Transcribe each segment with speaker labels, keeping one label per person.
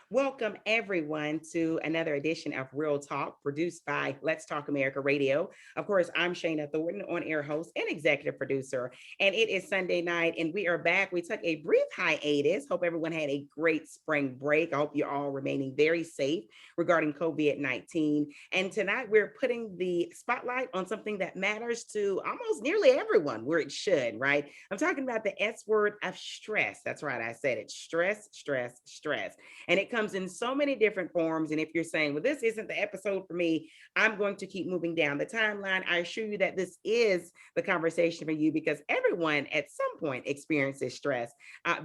Speaker 1: Welcome, everyone, to another edition of Real Talk produced by Let's Talk America Radio. Of course, I'm Shayna Thornton, on air host and executive producer. And it is Sunday night, and we are back. We took a brief hiatus. Hope everyone had a great spring break. I hope you're all remaining very safe regarding COVID 19. And tonight, we're putting the spotlight on something that matters to almost nearly everyone, where it should, right? I'm talking about the S word of stress. That's right, I said it stress, stress, stress. And it comes in so many different forms. And if you're saying, well, this isn't the episode for me, I'm going to keep moving down the timeline. I assure you that this is the conversation for you because everyone at some point experiences stress,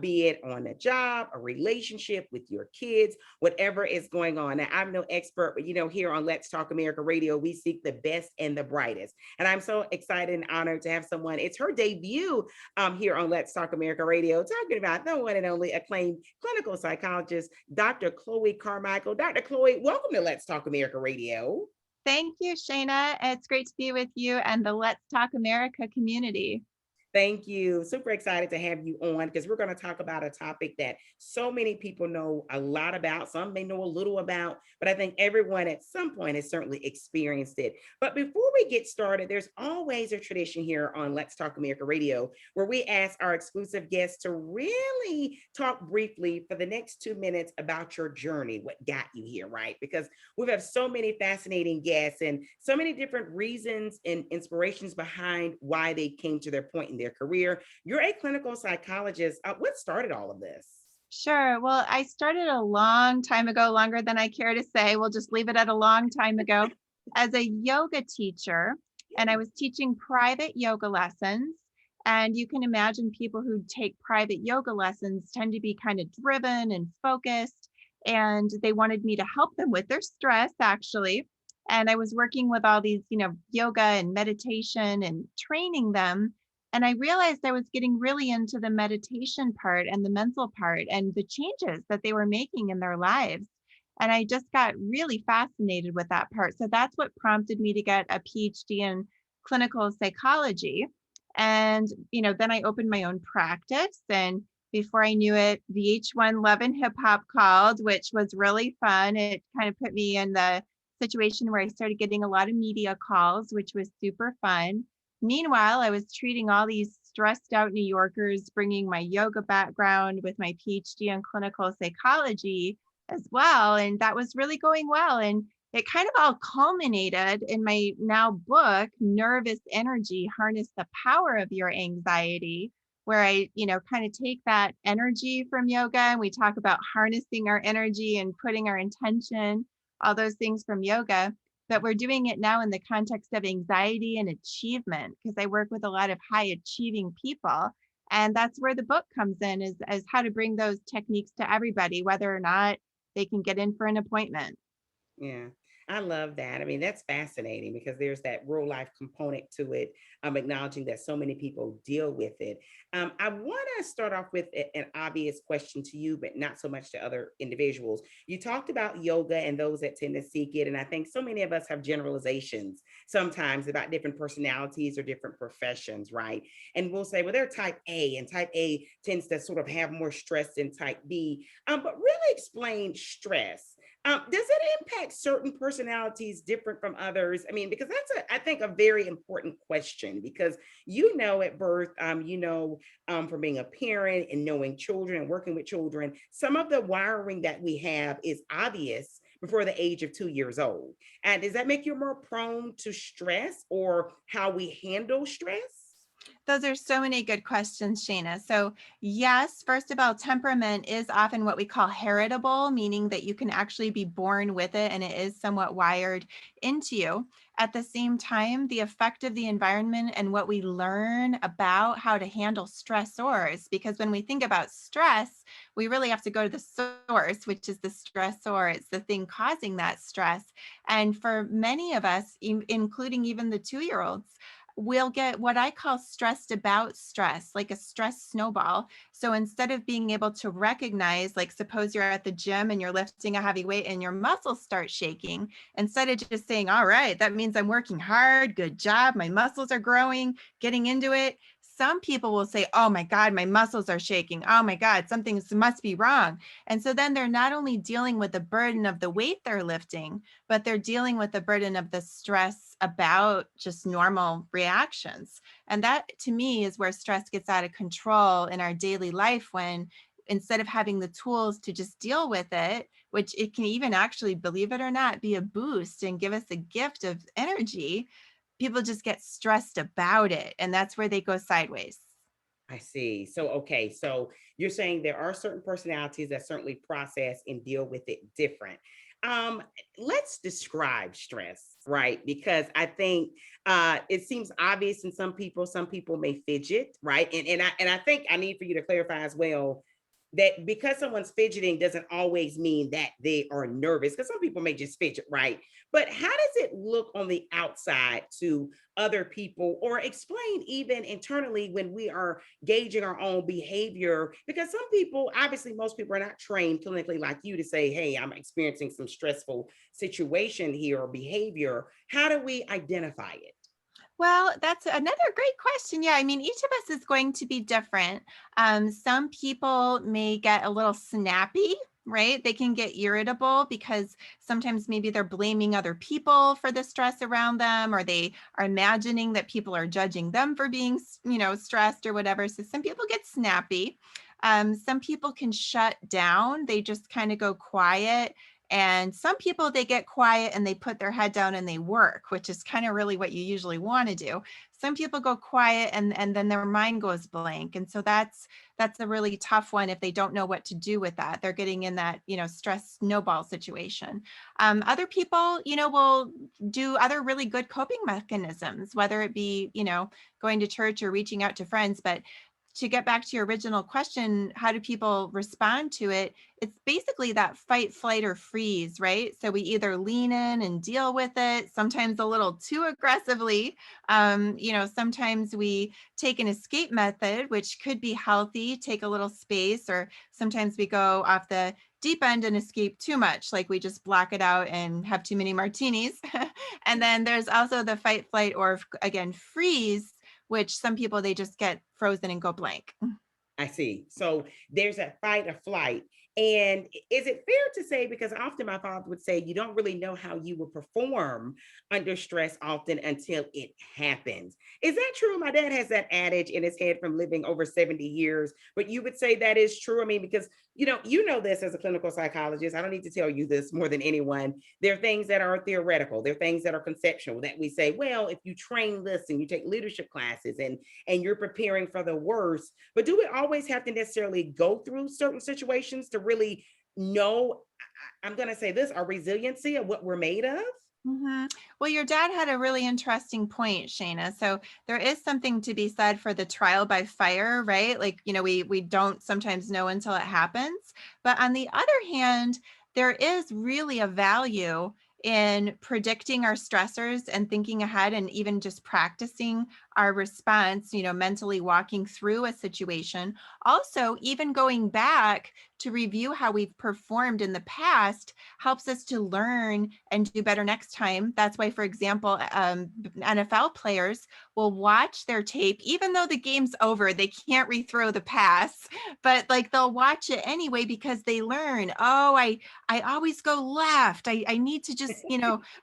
Speaker 1: be it on a job, a relationship with your kids, whatever is going on. Now, I'm no expert, but here on Let's Talk America Radio, we seek the best and the brightest. And I'm so excited and honored to have someone, it's her debut here on Let's Talk America Radio, talking about the one and only acclaimed clinical psychologist, Dr. Chloe Carmichael. Dr. Chloe, welcome to Let's Talk America Radio.
Speaker 2: Thank you, Shayna. It's great to be with you and the Let's Talk America community.
Speaker 1: Thank you. Super excited to have you on because we're going to talk about a topic that so many people know a lot about. Some may know a little about, but I think everyone at some point has certainly experienced it. But before we get started, there's always a tradition here on Let's Talk America Radio where we ask our exclusive guests to really talk briefly for the next 2 minutes about your journey, what got you here, right? Because we have so many fascinating guests and so many different reasons and inspirations behind why they came to their point in their career. You're a clinical psychologist. What started all of this?
Speaker 2: Sure. Well, I started a long time ago, longer than I care to say. We'll just leave it at a long time ago as a yoga teacher. And I was teaching private yoga lessons. And you can imagine people who take private yoga lessons tend to be kind of driven and focused. And they wanted me to help them with their stress, actually. And I was working with all these, yoga and meditation and training them. And I realized I was getting really into the meditation part and the mental part and the changes that they were making in their lives. And I just got really fascinated with that part. So that's what prompted me to get a PhD in clinical psychology. And, then I opened my own practice. And before I knew it, VH1 Love and Hip Hop called, which was really fun. It kind of put me in the situation where I started getting a lot of media calls, which was super fun. Meanwhile, I was treating all these stressed out New Yorkers, bringing my yoga background with my PhD in clinical psychology as well. And that was really going well. And it kind of all culminated in my now book, Nervous Energy, Harness the Power of Your Anxiety, where I, kind of take that energy from yoga and we talk about harnessing our energy and putting our intention, all those things from yoga. But we're doing it now in the context of anxiety and achievement because I work with a lot of high achieving people. And that's where the book comes in is how to bring those techniques to everybody, whether or not they can get in for an appointment.
Speaker 1: Yeah, I love that. I mean, that's fascinating because there's that real life component to it. I'm acknowledging that so many people deal with it. I want to start off with an obvious question to you, but not so much to other individuals. You talked about yoga and those that tend to seek it. And I think so many of us have generalizations sometimes about different personalities or different professions, right? And we'll say, well, they're type A, and type A tends to sort of have more stress than type B. But really explain stress. Does it impact certain personalities different from others? I mean, because that's I think, a very important question because at birth, from being a parent and knowing children and working with children, some of the wiring that we have is obvious before the age of 2 years old. And does that make you more prone to stress or how we handle stress?
Speaker 2: Those are so many good questions, Shayna. So yes, first of all, temperament is often what we call heritable, meaning that you can actually be born with it and it is somewhat wired into you. At the same time, the effect of the environment and what we learn about how to handle stressors, because when we think about stress, we really have to go to the source, which is the stressor. It's the thing causing that stress. And for many of us, including even the 2-year-olds, we'll get what I call stressed about stress, like a stress snowball. So instead of being able to recognize, like suppose you're at the gym and you're lifting a heavy weight and your muscles start shaking, instead of just saying, all right, that means I'm working hard, good job, my muscles are growing, getting into it. some people will say, oh my God, my muscles are shaking. Oh my God, something must be wrong. And so then they're not only dealing with the burden of the weight they're lifting, but they're dealing with the burden of the stress about just normal reactions. And that to me is where stress gets out of control in our daily life, when instead of having the tools to just deal with it, which it can even actually, believe it or not, be a boost and give us a gift of energy, people just get stressed about it. And that's where they go sideways.
Speaker 1: I see. So, okay. So you're saying there are certain personalities that certainly process and deal with it different. Um, let's describe stress, right? Because I think it seems obvious in some people may fidget, right? And I think I need for you to clarify as well that because someone's fidgeting doesn't always mean that they are nervous, because some people may just fidget, right? But how does it look on the outside to other people, or explain even internally when we are gauging our own behavior? Because some people, obviously most people are not trained clinically like you to say, hey, I'm experiencing some stressful situation here or behavior. How do we identify it?
Speaker 2: Well, that's another great question. Yeah, I mean, each of us is going to be different. Some people may get a little snappy, right? They can get irritable because sometimes maybe they're blaming other people for the stress around them, or they are imagining that people are judging them for being, stressed or whatever. So some people get snappy. Some people can shut down. They just kind of go quiet. And some people, they get quiet and they put their head down and they work, which is kind of really what you usually want to do. Some people go quiet and then their mind goes blank. And so that's a really tough one if they don't know what to do with that. They're getting in that, stress snowball situation. Other people, will do other really good coping mechanisms, whether it be, going to church or reaching out to friends. But to get back to your original question, how do people respond to it? It's basically that fight, flight, or freeze, right? So we either lean in and deal with it, sometimes a little too aggressively. Sometimes we take an escape method, which could be healthy, take a little space, or sometimes we go off the deep end and escape too much, like we just block it out and have too many martinis. And then there's also the fight, flight, or again, freeze, which some people, they just get frozen and go blank.
Speaker 1: I see. So there's a fight or flight. And is it fair to say, because often my father would say, you don't really know how you will perform under stress often until it happens. Is that true? My dad has that adage in his head from living over 70 years, but you would say that is true. I mean, because you know this as a clinical psychologist. I don't need to tell you this more than anyone. There are things that are theoretical, there are things that are conceptual that we say, well, if you train this and you take leadership classes and you're preparing for the worst. But do we always have to necessarily go through certain situations to really know, I'm going to say this, our resiliency of what we're made of?
Speaker 2: Mhm. Well, your dad had a really interesting point, Shayna. So there is something to be said for the trial by fire, right? Like, we don't sometimes know until it happens. But on the other hand, there is really a value in predicting our stressors and thinking ahead and even just practicing our response, mentally walking through a situation. Also, even going back to review how we've performed in the past helps us to learn and do better next time. That's why, for example, NFL players will watch their tape, even though the game's over, they can't rethrow the pass, but like they'll watch it anyway because they learn, oh, I always go left. I need to just,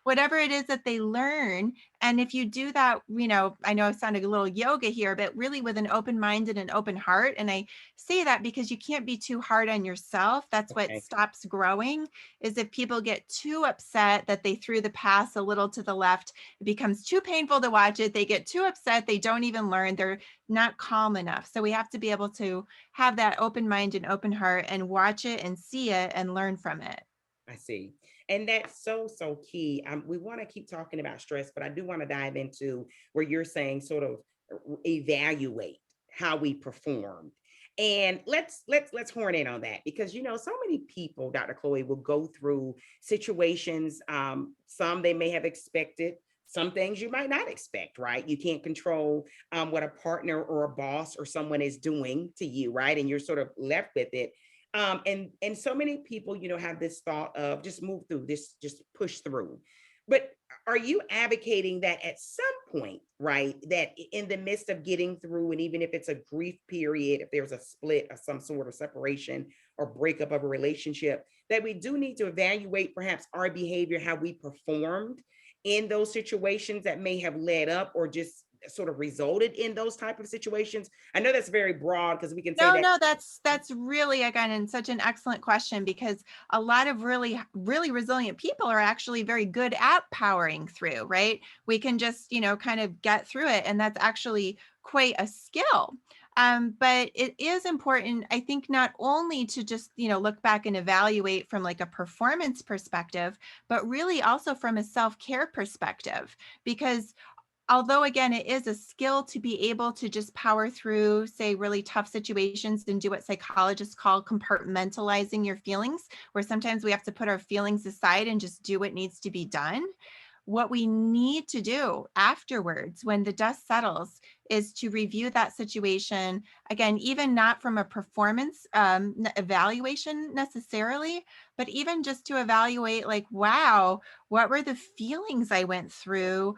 Speaker 2: whatever it is that they learn. And if you do that, I know I sounded a little yoga here, but really with an open mind and an open heart. And I say that because you can't be too hard on yourself. That's what
Speaker 1: Okay,
Speaker 2: stops growing, is if people get too upset that they threw the pass a little to the left, it becomes too painful to watch it. They get too upset. They don't even learn. They're not calm enough. So we have to be able to have that open mind and open heart and watch it and see it and learn from it.
Speaker 1: I see. And that's so, so key. We want to keep talking about stress, but I do want to dive into where you're saying sort of evaluate how we performed. And let's horn in on that, because so many people, Dr. Chloe, will go through situations. Some they may have expected, some things you might not expect, right? You can't control what a partner or a boss or someone is doing to you, right? And you're sort of left with it. And so many people have this thought of just move through this, just push through. But are you advocating that at some point, right, that in the midst of getting through, and even if it's a grief period, if there's a split of some sort of separation or breakup of a relationship, that we do need to evaluate perhaps our behavior, how we performed in those situations that may have led up or just sort of resulted in those type of situations? I know that's very broad because we can say
Speaker 2: No,
Speaker 1: that.
Speaker 2: no, that's really, again, and such an excellent question, because a lot of really resilient people are actually very good at powering through, right? We can just, kind of get through it, and that's actually quite a skill. But it is important, I think, not only to just, look back and evaluate from like a performance perspective, but really also from a self-care perspective, because although again it is a skill to be able to just power through, say, really tough situations and do what psychologists call compartmentalizing your feelings, where sometimes we have to put our feelings aside and just do what needs to be done. What we need to do afterwards, when the dust settles, is to review that situation again, even not from a performance evaluation necessarily, but even just to evaluate, like, wow, what were the feelings I went through?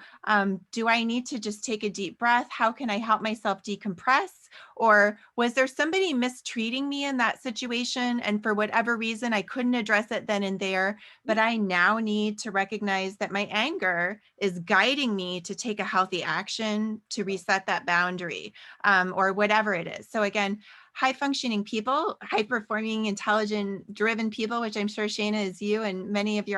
Speaker 2: Do I need to just take a deep breath? How can I help myself decompress? Or was there somebody mistreating me in that situation? And for whatever reason, I couldn't address it then and there, but I now need to recognize that my anger is guiding me to take a healthy action to reset that boundary, or whatever it is. So again, high functioning people, high performing, intelligent, driven people, which I'm sure Shayna is you and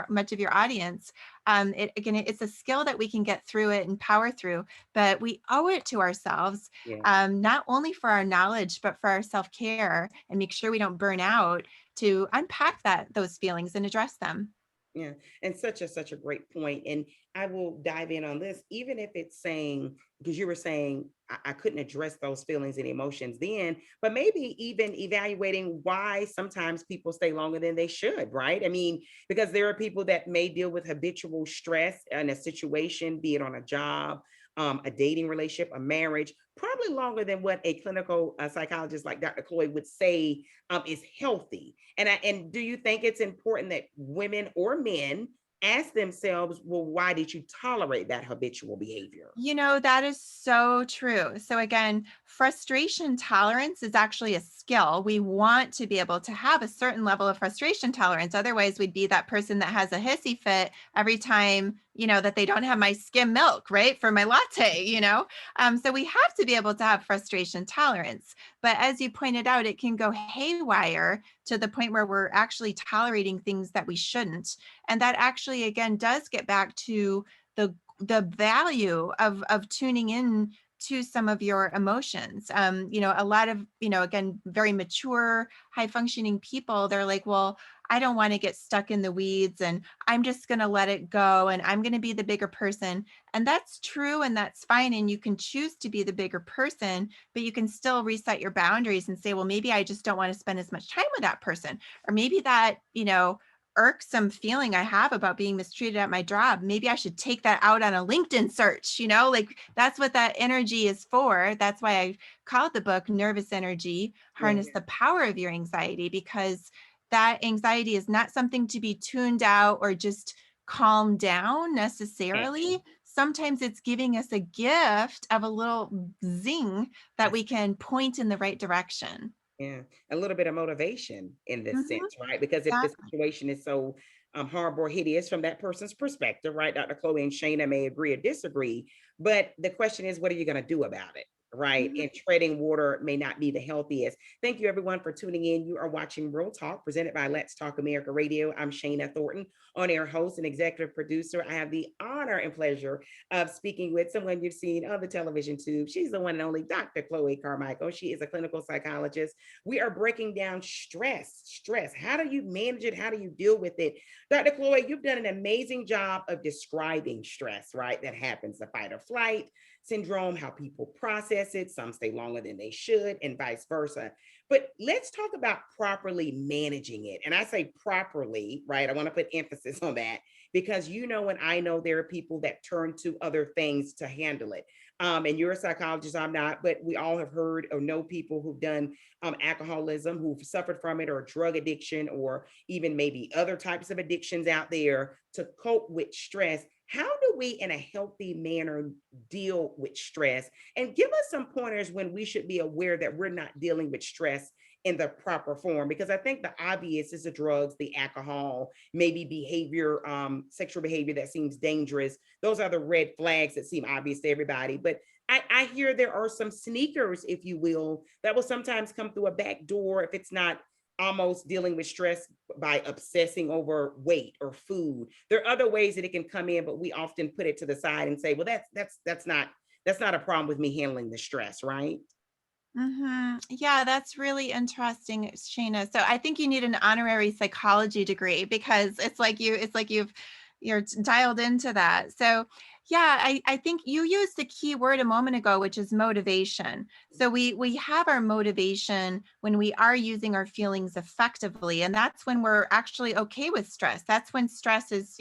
Speaker 2: much of your audience. It's a skill that we can get through it and power through, but we owe it to ourselves,
Speaker 1: Yeah.
Speaker 2: not only for our knowledge, but for our self-care, and make sure we don't burn out, to unpack those feelings and address them.
Speaker 1: Yeah, and such a great point. And I will dive in on this, even if it's saying, because you were saying I couldn't address those feelings and emotions then, but maybe even evaluating why sometimes people stay longer than they should, right? I mean, because there are people that may deal with habitual stress in a situation, be it on a job, a dating relationship, a marriage, probably longer than what a clinical psychologist like Dr. Chloe would say is healthy. And do you think it's important that women or men ask themselves, well, why did you tolerate that habitual behavior?
Speaker 2: That is so true. So again, frustration tolerance is actually a skill. We want to be able to have a certain level of frustration tolerance. Otherwise, we'd be that person that has a hissy fit every time, that they don't have my skim milk, right? For my latte. So we have to be able to have frustration tolerance. But as you pointed out, it can go haywire to the point where we're actually tolerating things that we shouldn't. And that actually, again, does get back to the value of tuning in to some of your emotions. A lot of, again, very mature, high functioning people, they're like, well, I don't want to get stuck in the weeds, and I'm just going to let it go, and I'm going to be the bigger person. And that's true, and that's fine. And you can choose to be the bigger person, but you can still reset your boundaries and say, well, maybe I just don't want to spend as much time with that person. Or maybe that, irksome feeling I have about being mistreated at my job, maybe I should take that out on a LinkedIn search, like that's what that energy is for. That's why I called the book Nervous Energy,
Speaker 1: Yeah,
Speaker 2: Harness the Power of Your Anxiety, because that anxiety is not something to be tuned out or just calm down
Speaker 1: yeah.
Speaker 2: necessarily. Sometimes it's giving us a gift of a little zing that
Speaker 1: I
Speaker 2: we can point in the right direction.
Speaker 1: Yeah, a little bit of motivation in this
Speaker 2: Mhm,
Speaker 1: sense, right? Because if the
Speaker 2: exactly.
Speaker 1: situation is so horrible or hideous from that person's perspective, right? Dr. Chloe and Shayna may agree or disagree, but the question is, what are you going to do about it? Right.
Speaker 2: Mhm.
Speaker 1: And treading water may not be the healthiest. Thank you, everyone, for tuning in. You are watching Real Talk presented by Let's Talk America Radio. I'm Shayna Thornton, on air host and executive producer. I have the honor and pleasure of speaking with someone you've seen on the television tube. She's the one and only Dr. Chloe Carmichael. She is a clinical psychologist. We are breaking down stress. How do you manage it? How do you deal with it? Dr. Chloe, you've done an amazing job of describing stress, right? That happens, the fight or flight syndrome, how people process it. Some stay longer than they should, and vice versa. But let's talk about properly managing it. And I say properly, right? I want to put emphasis on that because and I know there are people that turn to other things to handle it. And you're a psychologist, I'm not, but we all have heard or know people who've done alcoholism, who've suffered from it, or drug addiction, or even maybe other types of addictions out there to cope with stress. how do we in a healthy manner deal with stress? And give us some pointers when we should be aware that we're not dealing with stress in the proper form, because I think the obvious is the drugs, the alcohol, maybe behavior, sexual behavior that seems dangerous. Those are the red flags that seem obvious to everybody. But I hear there are some sneakers, if you will, that will sometimes come through a back door if it's not almost dealing with stress by obsessing over weight or food. There are other ways that it can come in, but we often put it to the side and say, well, that's not a problem with me handling the stress, right?
Speaker 2: Yeah, that's really interesting, Shayna. So I think you need an honorary psychology degree because it's like you're dialed into that. So yeah, I think you used the key word a moment ago, which is motivation. So we have our motivation when we are using our feelings effectively, and that's when we're actually okay with stress. That's when stress is,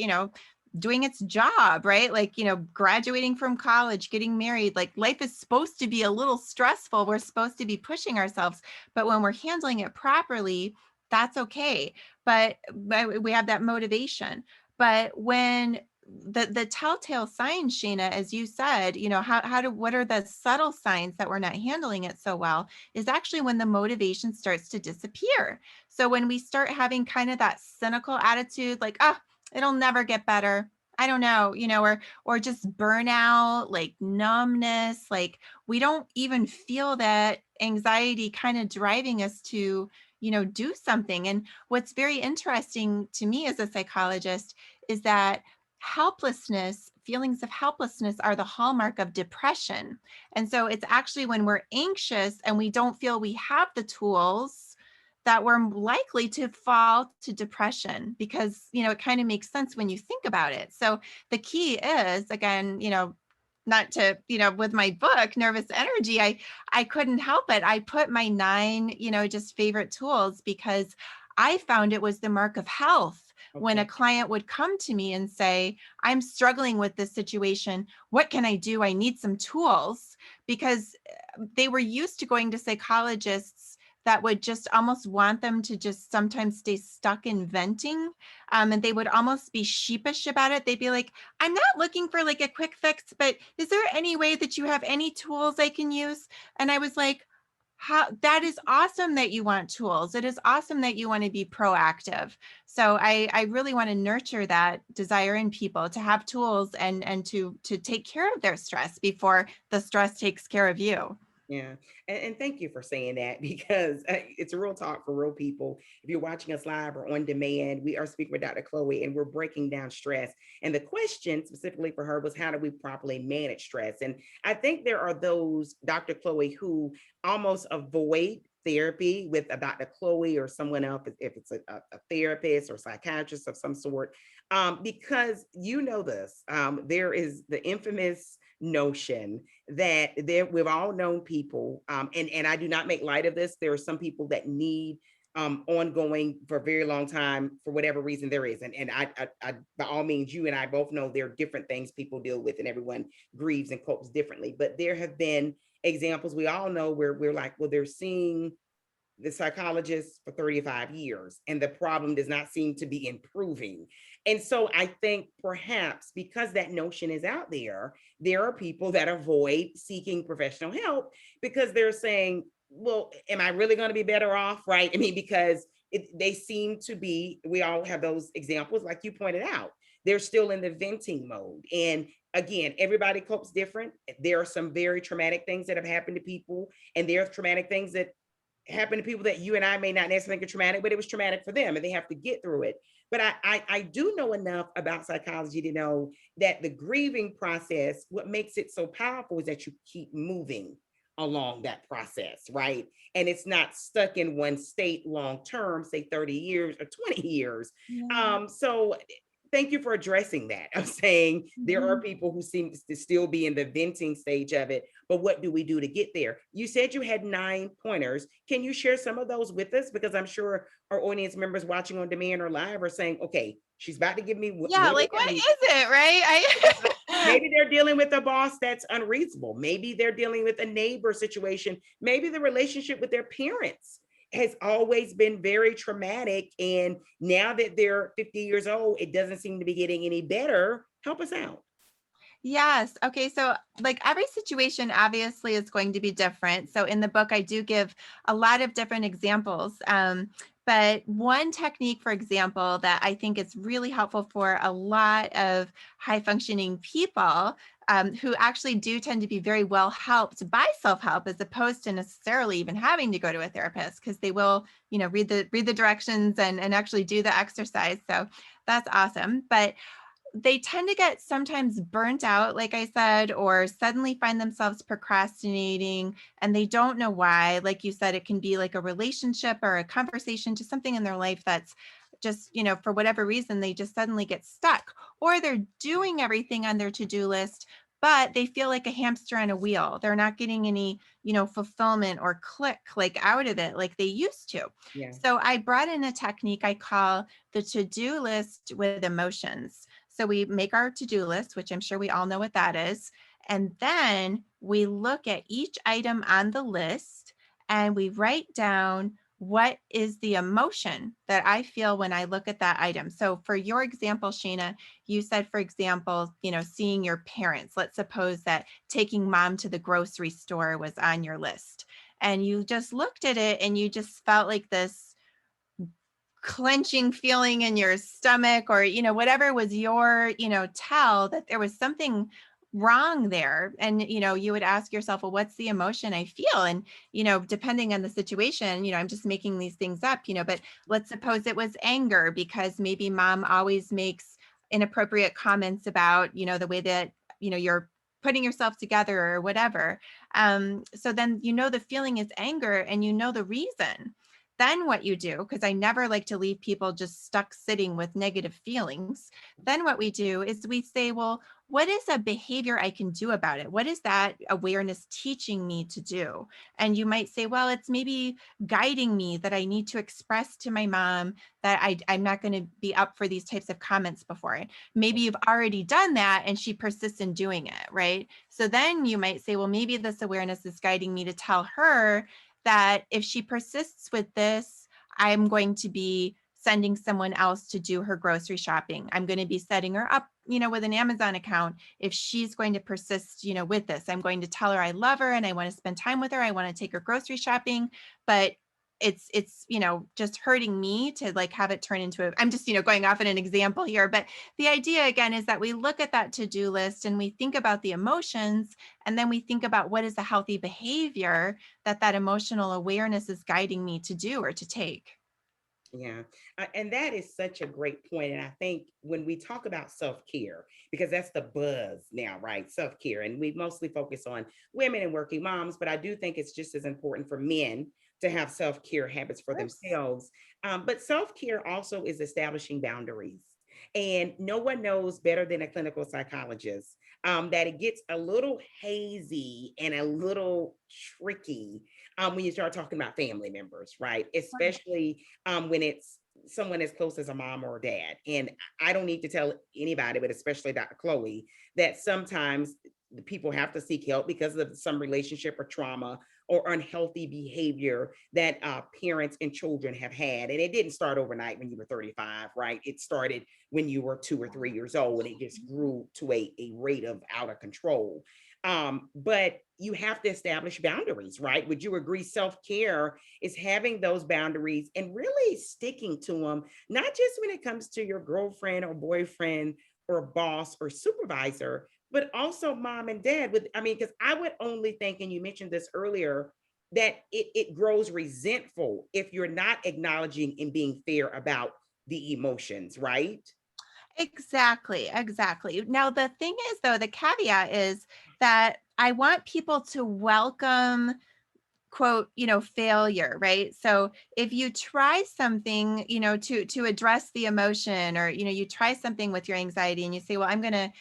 Speaker 2: doing its job, right? Like, graduating from college, getting married, like life is supposed to be a little stressful. We're supposed to be pushing ourselves, but when we're handling it properly, that's okay. But we have that motivation. But when the telltale signs, Shayna, as you said, what are the subtle signs that we're not handling it so well is actually when the motivation starts to disappear. So when we start having kind of that cynical attitude, like, oh, it'll never get better. I don't know, or just burnout, like numbness, like we don't even feel that anxiety kind of driving us to, do something. And what's very interesting to me as a psychologist is that feelings of helplessness are the hallmark of depression. And so it's actually when we're anxious and we don't feel we have the tools that we're likely to fall to depression because, it kind of makes sense when you think about it. So the key is, again, not to, with my book, Nervous Energy, I couldn't help it. I put my 9, just favorite tools because I found it was the mark of health when a
Speaker 1: Okay.
Speaker 2: client would come to me and say, I'm struggling with this situation. What can I do? I need some tools, because they were used to going to psychologists that would just almost want them to just sometimes stay stuck in venting. And they would almost be sheepish about it. They'd be like, I'm not looking for like a quick fix, but is there any way that you have any tools I can use? And I was like, that is awesome that you want tools. It is awesome that you want to be proactive. So I really want to nurture that desire in people to have tools and to take care of their stress before the stress takes care of you.
Speaker 1: Yeah. And thank you for saying that because it's a real talk for real people. If you're watching us live or on demand, we are speaking with Dr. Chloe and we're breaking down stress. And the question specifically for her was, how do we properly manage stress? And I think there are those, Dr. Chloe, who almost avoid therapy with a Dr. Chloe or someone else, if it's a therapist or psychiatrist of some sort, because you know this, there is the infamous notion that we've all known people, and I do not make light of this. There are some people that need ongoing for a very long time for whatever reason there is, and I by all means, you and I both know there are different things people deal with, and everyone grieves and copes differently. But there have been examples we all know where we're like, well, they're seeing the psychologist for 35 years and the problem does not seem to be improving. And so I think perhaps because that notion is out there, there are people that avoid seeking professional help because they're saying, well, am I really going to be better off? Right. I mean, because they seem to be, we all have those examples, like you pointed out, they're still in the venting mode. And again, everybody copes different. There are some very traumatic things that have happened to people, and there are traumatic things that happen to people that you and I may not necessarily think are traumatic, but it was traumatic for them and they have to get through it. But I do know enough about psychology to know that the grieving process, what makes it so powerful is that you keep moving along that process, right? And it's not stuck in one state long term, say 30 years or 20 years.
Speaker 2: Yeah.
Speaker 1: So thank you for addressing that. I'm saying there are
Speaker 2: Mhm.
Speaker 1: people who seem to still be in the venting stage of it, but what do we do to get there? You said you had 9 pointers. Can you share some of those with us? Because I'm sure our audience members watching on demand or live are saying, okay, she's about to give me
Speaker 2: Yeah, like what is it, right?
Speaker 1: maybe they're dealing with a boss that's unreasonable. Maybe they're dealing with a neighbor situation. Maybe the relationship with their parents has always been very traumatic. And now that they're 50 years old, it doesn't seem to be getting any better. Help us out.
Speaker 2: Yes. Okay. So, like every situation obviously is going to be different. So, in the book, I do give a lot of different examples. But one technique, for example, that I think is really helpful for a lot of high functioning people who actually do tend to be very well helped by self help, as opposed to necessarily even having to go to a therapist, because they will, read the directions and actually do the exercise. So, that's awesome. But they tend to get sometimes burnt out, like I said, or suddenly find themselves procrastinating and they don't know why. Like you said, it can be like a relationship or a conversation, to something in their life that's just, for whatever reason, they just suddenly get stuck, or they're doing everything on their to-do list, but they feel like a hamster on a wheel. They're not getting any, fulfillment or click like out of it like they used to.
Speaker 1: Yeah.
Speaker 2: So I brought in a technique I call the to-do list with emotions. So we make our to-do list, which I'm sure we all know what that is. And then we look at each item on the list and we write down, what is the emotion that I feel when I look at that item. So for your example, Shayna, you said, for example, seeing your parents. Let's suppose that taking mom to the grocery store was on your list. And you just looked at it and you just felt like this clenching feeling in your stomach, or whatever was your tell that there was something wrong there. And you would ask yourself, well, what's the emotion I feel? And depending on the situation, I'm just making these things up, but let's suppose it was anger, because maybe mom always makes inappropriate comments about the way that you're putting yourself together or whatever. So then the feeling is anger and the reason. Then what you do, because I never like to leave people just stuck sitting with negative feelings. Then what we do is we say, well, what is a behavior I can do about it? What is that awareness teaching me to do? And you might say, well, it's maybe guiding me that I need to express to my mom that I'm not going to be up for these types of comments before it. Maybe you've already done that and she persists in doing it, right? So then you might say, well, maybe this awareness is guiding me to tell her that if she persists with this, I'm going to be sending someone else to do her grocery shopping. I'm going to be setting her up, with an Amazon account. If she's going to persist, with this, I'm going to tell her I love her and I want to spend time with her. I want to take her grocery shopping, but it's just hurting me to like have it turn into a, I'm just going off in an example here, but the idea again is that we look at that to-do list and we think about the emotions, and then we think about what is a healthy behavior that emotional awareness is guiding me to do or to take.
Speaker 1: Yeah. And that is such a great point. And I think when we talk about self care, because that's the buzz now, right? Self care. And we mostly focus on women and working moms, but I do think it's just as important for men to have self care habits for
Speaker 2: Of course.
Speaker 1: themselves. But self care also is establishing boundaries. And no one knows better than a clinical psychologist that it gets a little hazy and a little tricky when you start talking about family members, right? Especially when it's someone as close as a mom or a dad. And I don't need to tell anybody, but especially Dr. Chloe, that sometimes the people have to seek help because of some relationship or trauma or unhealthy behavior that parents and children have had. And it didn't start overnight when you were 35, right? It started when you were 2 or 3 years old, and it just grew to a rate of out of control. But you have to establish boundaries, right? Would you agree? Self care is having those boundaries and really sticking to them, not just when it comes to your girlfriend or boyfriend or boss or supervisor, but also mom and dad. With, I mean, because I would only think, and you mentioned this earlier, that it grows resentful if you're not acknowledging and being fair about the emotions, right?
Speaker 2: Exactly, exactly. Now, the thing is, though, the caveat is that I want people to welcome, quote, failure, right? So if you try something, to address the emotion, or you try something with your anxiety and you say, well, I'm going to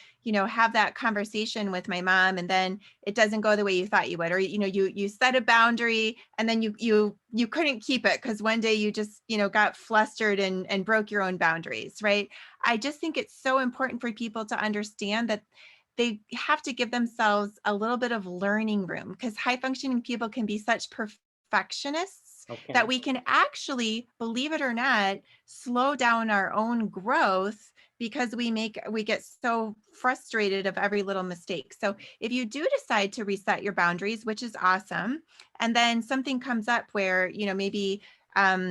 Speaker 2: have that conversation with my mom, and then it doesn't go the way you thought you would, or you set a boundary and then you couldn't keep it because one day you just got flustered and broke your own boundaries, right? I just think it's so important for people to understand that they have to give themselves a little bit of learning room, because high functioning people can be such perfectionists that
Speaker 1: Okay.
Speaker 2: we can actually, believe it or not, slow down our own growth because we get so frustrated of every little mistake. So if you do decide to reset your boundaries, which is awesome, and then something comes up where, maybe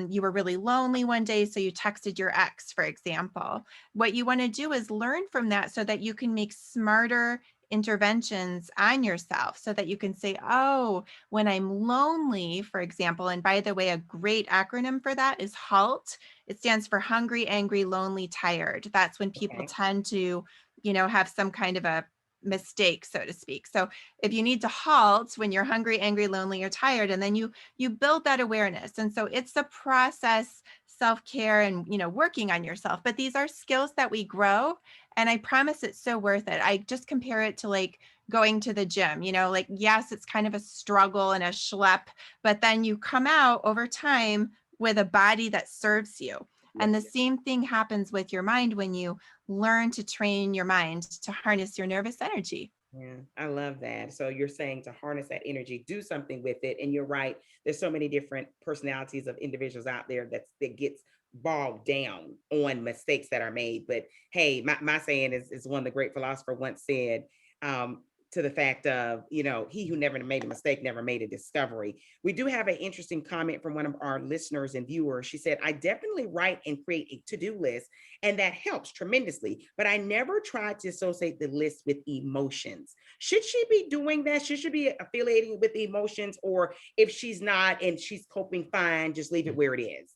Speaker 2: you were really lonely one day, so you texted your ex, for example. What you want to do is learn from that so that you can make smarter interventions on yourself, so that you can say, oh, when I'm lonely, for example, and by the way, a great acronym for that is HALT. It stands for hungry, angry, lonely, tired. That's when people
Speaker 1: Okay.
Speaker 2: tend to, have some kind of a mistake, so to speak. So if you need to halt when you're hungry, angry, lonely, or tired, and then you build that awareness. And so it's a process, self-care, and working on yourself. But these are skills that we grow, and I promise it's so worth it. I just compare it to like going to the gym, like, yes, it's kind of a struggle and a schlep, but then you come out over time with a body that serves you. And the
Speaker 1: Yes.
Speaker 2: same thing happens with your mind when you learn to train your mind to harness your nervous energy.
Speaker 1: Yeah, I love that. So you're saying to harness that energy, do something with it. And you're right. There's so many different personalities of individuals out there that gets bogged down on mistakes that are made. But hey, my saying is one the great philosopher once said, um, to the fact of, he who never made a mistake never made a discovery. We do have an interesting comment from one of our listeners and viewers. She said, I definitely write and create a to-do list, and that helps tremendously. But I never tried to associate the list with emotions. Should she be doing that? Should she be affiliating with emotions? Or if she's not and she's coping fine, just leave it where it is?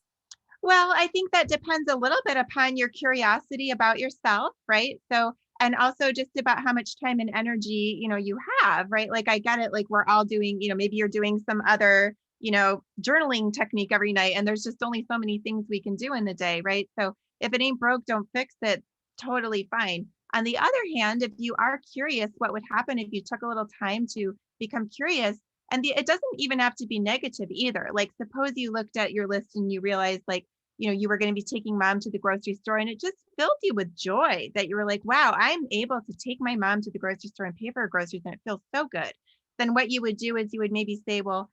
Speaker 2: Well, I think that depends a little bit upon your curiosity about yourself, right? So, and also just about how much time and energy, you have, right? Like I get it, like we're all doing, maybe you're doing some other, journaling technique every night, and there's just only so many things we can do in the day, right? So if it ain't broke, don't fix it. Totally fine. On the other hand, if you are curious, what would happen if you took a little time to become curious? And it doesn't even have to be negative either. Like, suppose you looked at your list and you realized, like, you were going to be taking mom to the grocery store, and it just filled you with joy that you were like, wow, I'm able to take my mom to the grocery store and pay for her groceries, and it feels so good. Then what you would do is you would maybe say, well,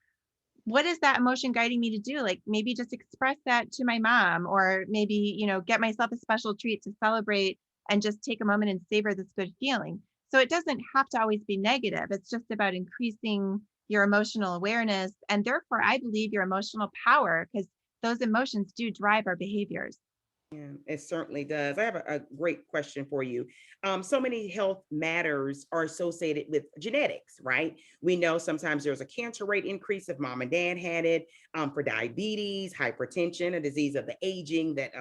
Speaker 2: what is that emotion guiding me to do? Like maybe just express that to my mom, or maybe, get myself a special treat to celebrate and just take a moment and savor this good feeling. So it doesn't have to always be negative. It's just about increasing your emotional awareness, and therefore I believe your emotional power, because those emotions do drive our behaviors.
Speaker 1: Yeah, it certainly does. I have a great question for you. So many health matters are associated with genetics, right? We know sometimes there's a cancer rate increase if mom and dad had it, for diabetes, hypertension, a disease of the aging that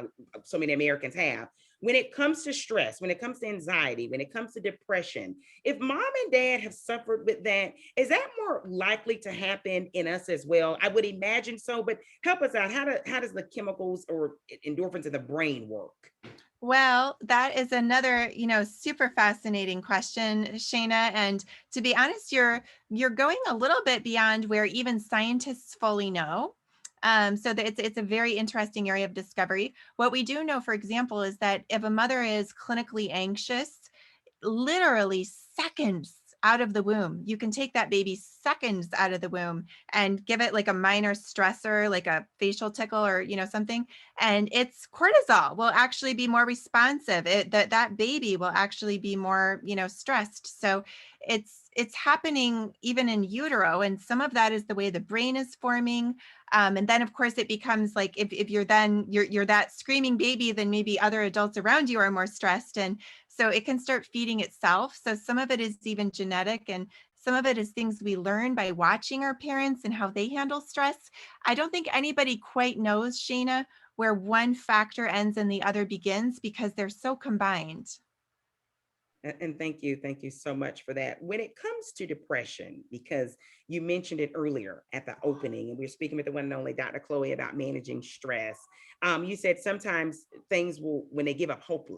Speaker 1: so many Americans have. When it comes to stress, when it comes to anxiety, when it comes to depression, if mom and dad have suffered with that, is that more likely to happen in us as well? I would imagine so, but help us out. How does the chemicals or endorphins in the brain work?
Speaker 2: Well, that is another, super fascinating question, Shayna. And to be honest, you're going a little bit beyond where even scientists fully know. So that it's a very interesting area of discovery. What we do know, for example, is that if a mother is clinically anxious, literally seconds out of the womb. You can take that baby seconds out of the womb and give it like a minor stressor, like a facial tickle or, something. And its cortisol will actually be more responsive. That baby will actually be more, stressed. So it's happening even in utero. And some of that is the way the brain is forming. And then of course it becomes like, if you're then you're that screaming baby, then maybe other adults around you are more stressed. And so it can start feeding itself. So some of it is even genetic, and some of it is things we learn by watching our parents and how they handle stress. I don't think anybody quite knows, Shayna, where one factor ends and the other begins, because they're so combined.
Speaker 1: And thank you so much for that. When it comes to depression, because you mentioned it earlier at the opening, and we were speaking with the one and only Dr. Chloe about managing stress. You said sometimes things will, when they give up hope,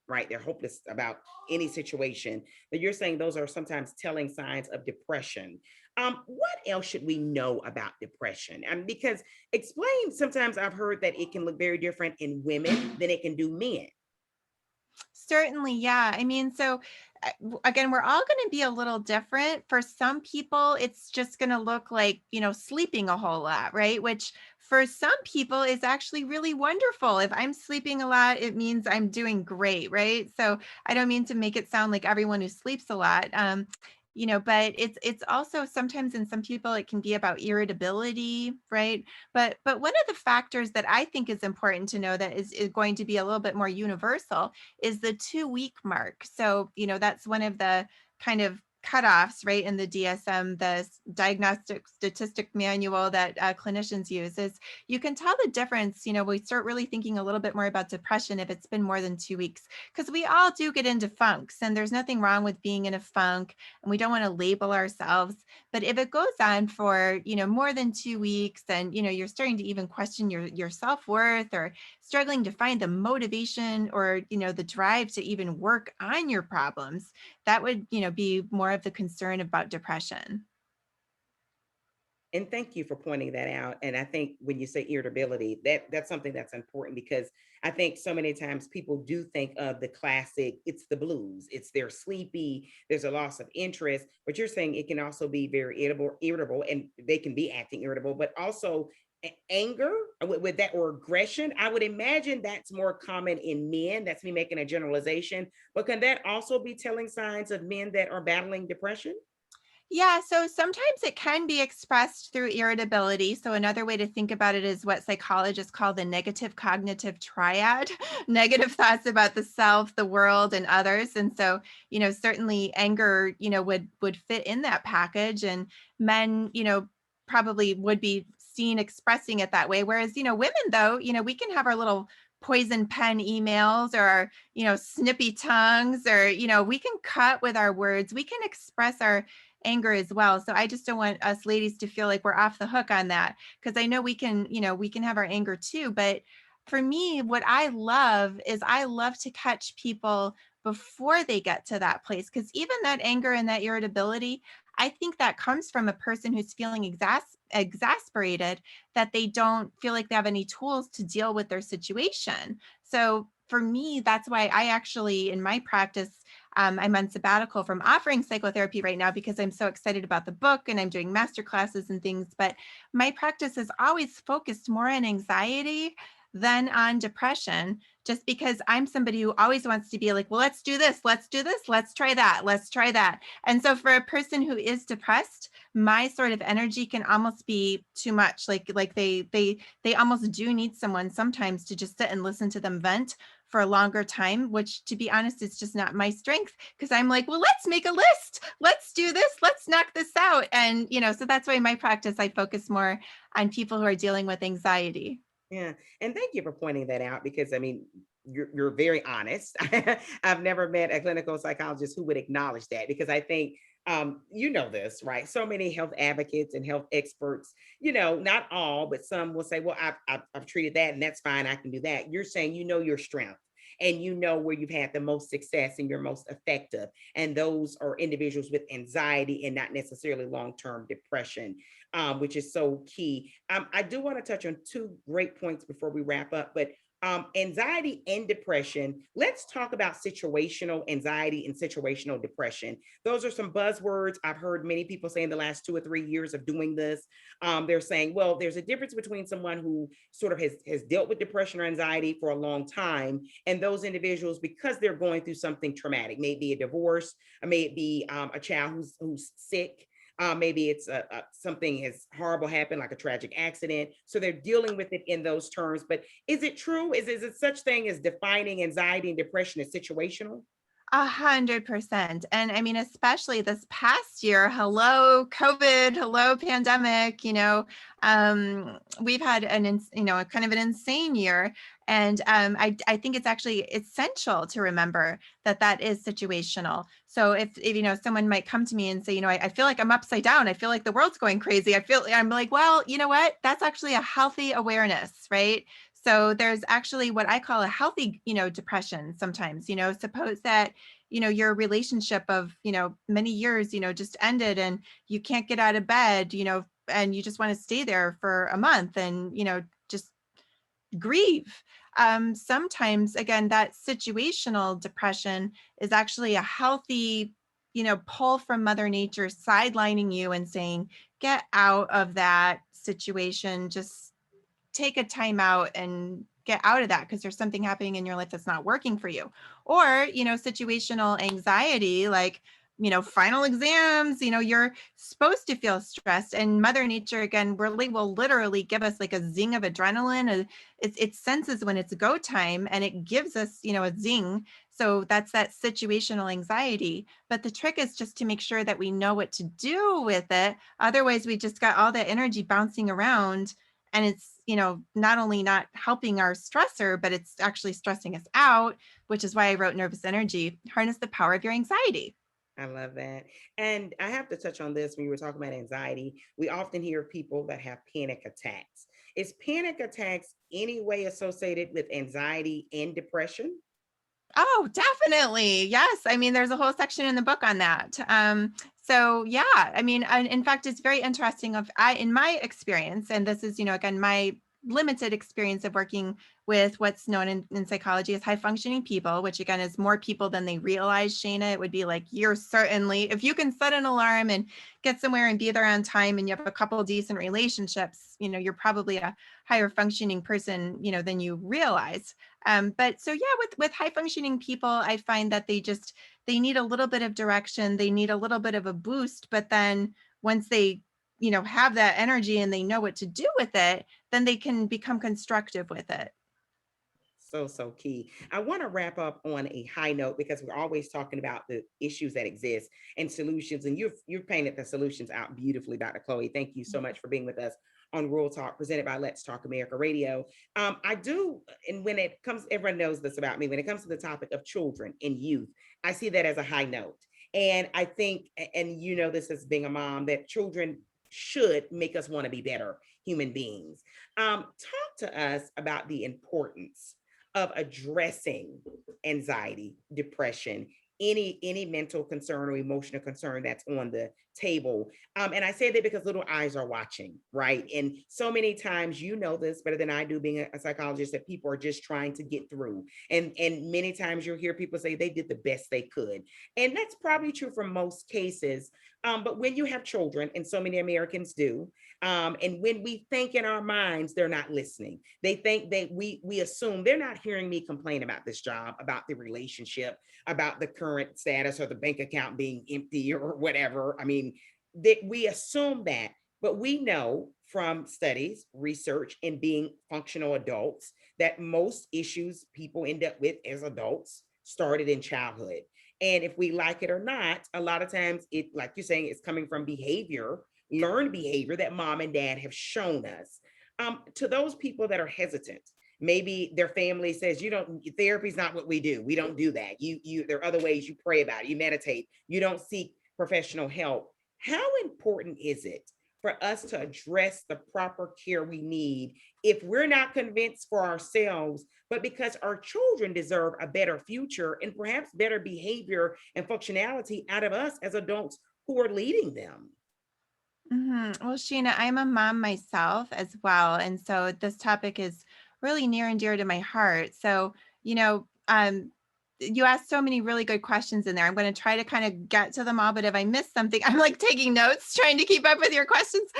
Speaker 1: right? They're hopeless about any situation. But you're saying those are sometimes telling signs of depression. What else should we know about depression? Because explain, sometimes I've heard that it can look very different in women than it can do men.
Speaker 2: Certainly, yeah. I mean, so again, we're all going to be a little different. For some people, it's just going to look like, sleeping a whole lot, right? Which for some people is actually really wonderful. If I'm sleeping a lot, it means I'm doing great, right? So I don't mean to make it sound like everyone who sleeps a lot. But it's also sometimes in some people it can be about irritability, right? But one of the factors that I think is important to know that is going to be a little bit more universal is the 2 week mark. So, that's one of the kind of cutoffs, right, in the DSM, the diagnostic statistic manual that clinicians use is you can tell the difference. We start really thinking a little bit more about depression if it's been more than 2 weeks, because we all do get into funks and there's nothing wrong with being in a funk and we don't want to label ourselves. But if it goes on for, more than 2 weeks and, you're starting to even question your self-worth or struggling to find the motivation or the drive to even work on your problems, that would be more of the concern about depression.
Speaker 1: And thank you for pointing that out. And I think when you say irritability, that's something that's important because I think so many times people do think of the classic, it's the blues, it's they're sleepy, there's a loss of interest, but you're saying it can also be very irritable, and they can be acting irritable, but also anger with that, or aggression. I would imagine that's more common in men. That's me making a generalization, but can that also be telling signs of men that are battling depression?
Speaker 2: Yeah, so sometimes it can be expressed through irritability. So another way to think about it is what psychologists call the negative cognitive triad, negative thoughts about the self, the world, and others. And so, certainly anger, would fit in that package. And men, probably would be seen expressing it that way. Whereas, women though, we can have our little poison pen emails or our, snippy tongues, or, we can cut with our words. We can express our anger as well. So I just don't want us ladies to feel like we're off the hook on that, because I know we can have our anger too. But for me, what I love is I love to catch people before they get to that place, because even that anger and that irritability, I think that comes from a person who's feeling exasperated, that they don't feel like they have any tools to deal with their situation. So for me, that's why I actually, in my practice, I'm on sabbatical from offering psychotherapy right now because I'm so excited about the book and I'm doing master classes and things. But my practice is always focused more on anxiety than on depression, just because I'm somebody who always wants to be like, well, let's do this, let's do this, let's try that, let's try that. And so for a person who is depressed, my sort of energy can almost be too much. Like they almost do need someone sometimes to just sit and listen to them vent for a longer time, which to be honest, is just not my strength, because I'm like, well, let's make a list. Let's do this. Let's knock this out. And, so that's why in my practice, I focus more on people who are dealing with anxiety.
Speaker 1: Yeah, and thank you for pointing that out because I mean, you're very honest. I've never met a clinical psychologist who would acknowledge that because I think you know this, right? So many health advocates and health experts, not all, but some will say, "Well, I've treated that, and that's fine. I can do that." You're saying you know your strength. And you know where you've had the most success and you're most effective. And those are individuals with anxiety and not necessarily long term depression, which is so key. I do want to touch on two great points before we wrap up, but anxiety and depression. Let's talk about situational anxiety and situational depression. Those are some buzzwords I've heard many people say in the last 2 or 3 years of doing this. They're saying, well, there's a difference between someone who sort of has dealt with depression or anxiety for a long time and those individuals because they're going through something traumatic, maybe a divorce, or maybe a child who's sick, maybe it's something has horrible happened, like a tragic accident. So they're dealing with it in those terms. But is it true? Is it such thing as defining anxiety and depression as situational?
Speaker 2: 100%. And I mean, especially this past year, hello, COVID, hello, pandemic, we've had a kind of an insane year. And I think it's actually essential to remember that that is situational. So if someone might come to me and say, I feel like I'm upside down. I feel like the world's going crazy. I'm like, well, you know what? That's actually a healthy awareness, right? So there's actually what I call a healthy, depression sometimes. Suppose that, your relationship of, many years, just ended and you can't get out of bed, and you just want to stay there for a month and, just grieve. sometimes, again, that situational depression is actually a healthy, pull from Mother Nature, sidelining you and saying, get out of that situation. Just take a time out and get out of that because there's something happening in your life that's not working for you. Or, situational anxiety, like, final exams, you're supposed to feel stressed, and Mother Nature, again, really will literally give us like a zing of adrenaline. It senses when it's go time, and it gives us, a zing. So that's that situational anxiety. But the trick is just to make sure that we know what to do with it. Otherwise, we just got all that energy bouncing around, and it's, not only not helping our stressor, but it's actually stressing us out, which is why I wrote Nervous Energy: Harness the Power of Your Anxiety.
Speaker 1: I love that. And I have to touch on this when you were talking about anxiety. We often hear people that have panic attacks. Is panic attacks any way associated with anxiety and depression?
Speaker 2: Oh, definitely. Yes. I mean, there's a whole section in the book on that. So yeah, I mean, in fact, it's very interesting in my experience, and this is, again, my limited experience of working with what's known in psychology as high functioning people, which again is more people than they realize, Shayna. It would be like, you're certainly, if you can set an alarm and get somewhere and be there on time, and you have a couple of decent relationships, you're probably a higher functioning person, than you realize. But so yeah, with high functioning people, I find that they need a little bit of direction, they need a little bit of a boost, but then once they have that energy and they know what to do with it, then they can become constructive with it.
Speaker 1: So key. I want to wrap up on a high note because we're always talking about the issues that exist and solutions. And you've painted the solutions out beautifully, Dr. Chloe. Thank you so much for being with us on Rural Talk, presented by Let's Talk America Radio. I do, and when it comes, everyone knows this about me. When it comes to the topic of children and youth, I see that as a high note. And I think, and this as being a mom, that children should make us want to be better human beings. Talk to us about the importance of addressing anxiety, depression, any mental concern or emotional concern that's on the table. And I say that because little eyes are watching, right? And so many times, this better than I do, being a psychologist, that people are just trying to get through. And many times you'll hear people say they did the best they could. And that's probably true for most cases. But when you have children, and so many Americans do, and when we think in our minds, they're not listening. They think that we assume they're not hearing me complain about this job, about the relationship, about the current status or the bank account being empty or whatever. I mean, that we assume that, but we know from studies, research, and being functional adults that most issues people end up with as adults started in childhood. And if we like it or not, a lot of times it, like you're saying, it's coming from behavior, learned behavior that mom and dad have shown us. To those people that are hesitant, maybe their family says, you don't, therapy is not what we do. We don't do that. There are other ways you pray about it, you meditate, you don't seek professional help. How important is it for us to address the proper care we need if we're not convinced for ourselves, but because our children deserve a better future and perhaps better behavior and functionality out of us as adults who are leading them?
Speaker 2: Well, Sheena, I'm a mom myself as well. And so this topic is really near and dear to my heart. So, you asked so many really good questions in there. I'm going to try to kind of get to them all, but if I miss something, I'm like taking notes, trying to keep up with your questions,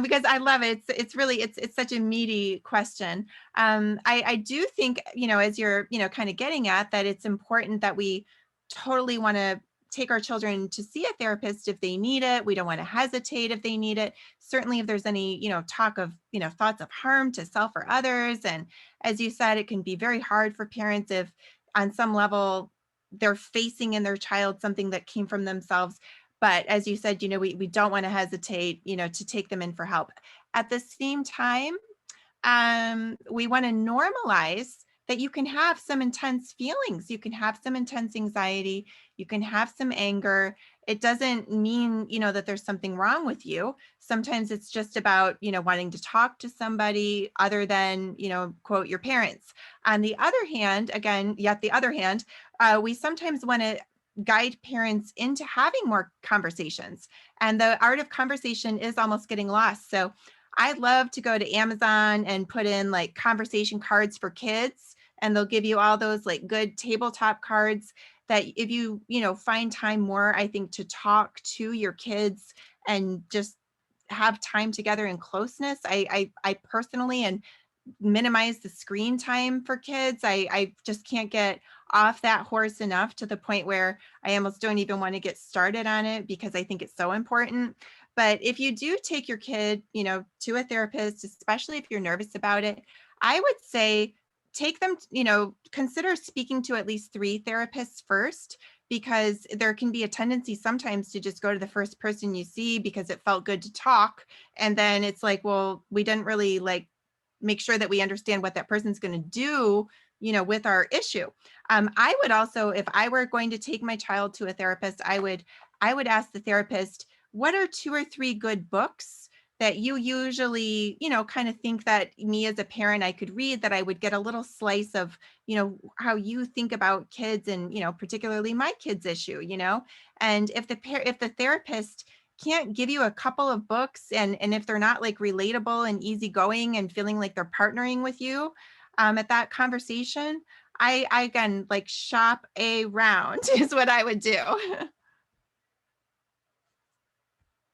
Speaker 2: because I love it. It's really, it's such a meaty question. I do think, as you're, kind of getting at, that it's important that we totally want to take our children to see a therapist if they need it. We don't want to hesitate if they need it. Certainly if there's any, talk of, thoughts of harm to self or others. And as you said, it can be very hard for parents if on some level they're facing in their child something that came from themselves. But as you said, we don't want to hesitate, to take them in for help. At the same time, we want to normalize that you can have some intense feelings. You can have some intense anxiety. You can have some anger. It doesn't mean, that there's something wrong with you. Sometimes it's just about, wanting to talk to somebody other than, quote, your parents. On the other hand, again, yet the other hand, we sometimes want to guide parents into having more conversations. And the art of conversation is almost getting lost. So I love to go to Amazon and put in like conversation cards for kids, and they'll give you all those like good tabletop cards that if you, find time more, I think, to talk to your kids and just have time together in closeness. I personally, and minimize the screen time for kids. I just can't get off that horse enough, to the point where I almost don't even want to get started on it, because I think it's so important. But if you do take your kid, to a therapist, especially if you're nervous about it, I would say take them, consider speaking to at least 3 therapists first, because there can be a tendency sometimes to just go to the first person you see because it felt good to talk. And then it's like, well, we didn't really like make sure that we understand what that person's going to do, with our issue. I would also, if I were going to take my child to a therapist, I would ask the therapist, what are 2 or 3 good books that you usually, kind of think that me as a parent I could read, that I would get a little slice of, how you think about kids, and, particularly my kids' issue, and if the therapist can't give you a couple of books, and if they're not like relatable and easygoing and feeling like they're partnering with you, at that conversation, I again, like, shop around is what I would do.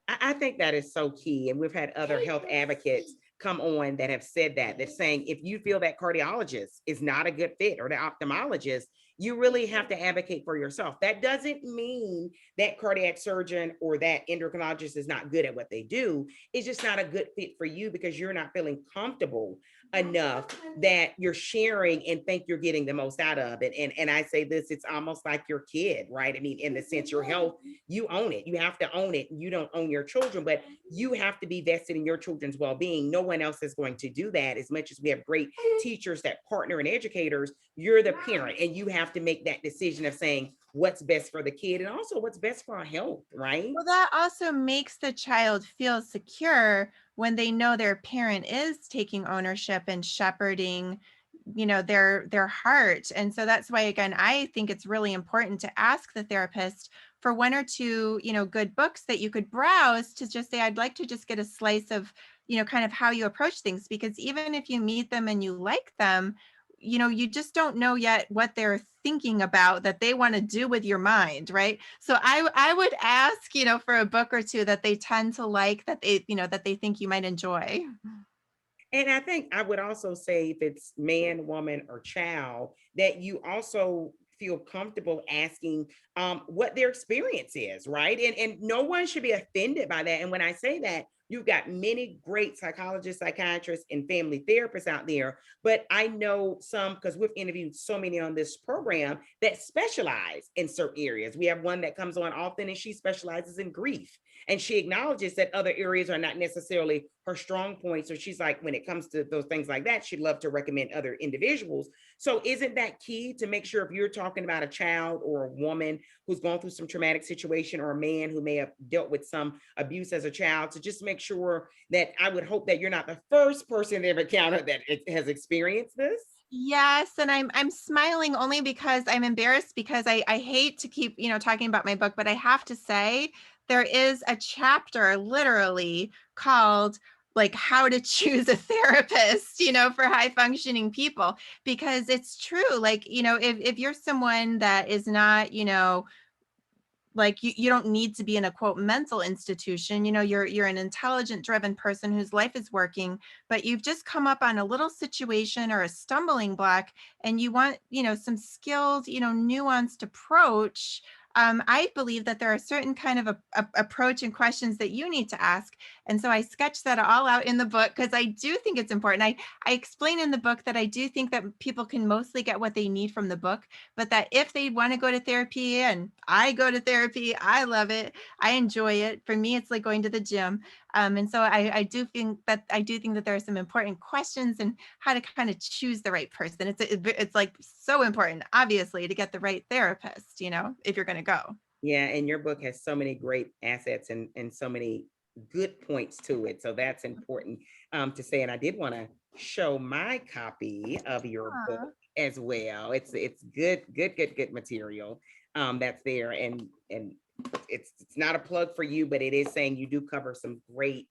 Speaker 1: I think that is so key. And we've had other health advocates come on that have said that, that's saying if you feel that cardiologist is not a good fit, or the ophthalmologist, you really have to advocate for yourself. That doesn't mean that cardiac surgeon or that endocrinologist is not good at what they do. It's just not a good fit for you because you're not feeling comfortable enough that you're sharing and think you're getting the most out of it. And I say this, it's almost like your kid, right? I mean, in the sense, your health, you own it. You have to own it. You don't own your children, but you have to be vested in your children's well-being. No one else is going to do that. As much as we have great teachers that partner and educators, you're the parent, and you have to make that decision of saying what's best for the kid and also what's best for our health, right?
Speaker 2: Well, that also makes the child feel secure when they know their parent is taking ownership and shepherding, their heart. And so that's why, again, I think it's really important to ask the therapist for 1 or 2, good books that you could browse, to just say, I'd like to just get a slice of, kind of how you approach things. Because even if you meet them and you like them, you just don't know yet what they're thinking about that they want to do with your mind, right? So I would ask, for a book or 2 that they tend to like, that they think you might enjoy.
Speaker 1: And I think I would also say, if it's man, woman, or child, that you also feel comfortable asking what their experience is, right? And no one should be offended by that. And when I say that, you've got many great psychologists, psychiatrists, and family therapists out there. But I know some, because we've interviewed so many on this program, that specialize in certain areas. We have one that comes on often, and she specializes in grief. And she acknowledges that other areas are not necessarily her strong points. So she's like, when it comes to those things like that, she'd love to recommend other individuals. So isn't that key to make sure, if you're talking about a child or a woman who's gone through some traumatic situation, or a man who may have dealt with some abuse as a child, to just make sure that, I would hope that you're not the first person they've encountered that has experienced this.
Speaker 2: Yes, and I'm smiling only because I'm embarrassed, because I hate to keep, talking about my book, but I have to say there is a chapter literally called like how to choose a therapist, for high functioning people, because it's true. Like, if you're someone that is not, like, you don't need to be in a quote mental institution, you're an intelligent, driven person whose life is working, but you've just come up on a little situation or a stumbling block, and you want, some skilled, nuanced approach. I believe that there are certain kind of approach and questions that you need to ask. And so I sketched that all out in the book, because I do think it's important. I explain in the book that I do think that people can mostly get what they need from the book, but that if they want to go to therapy, and I go to therapy, I love it. I enjoy it. For me, it's like going to the gym. And so I do think that there are some important questions, and how to kind of choose the right person. It's like so important, obviously, to get the right therapist, if you're going to go.
Speaker 1: Yeah, and your book has so many great assets, and so many good points to it. So that's important to say. And I did want to show my copy of your book
Speaker 2: Aw.
Speaker 1: as well. It's good, good, good, good material that's there. And it's not a plug for you, but it is saying you do cover some great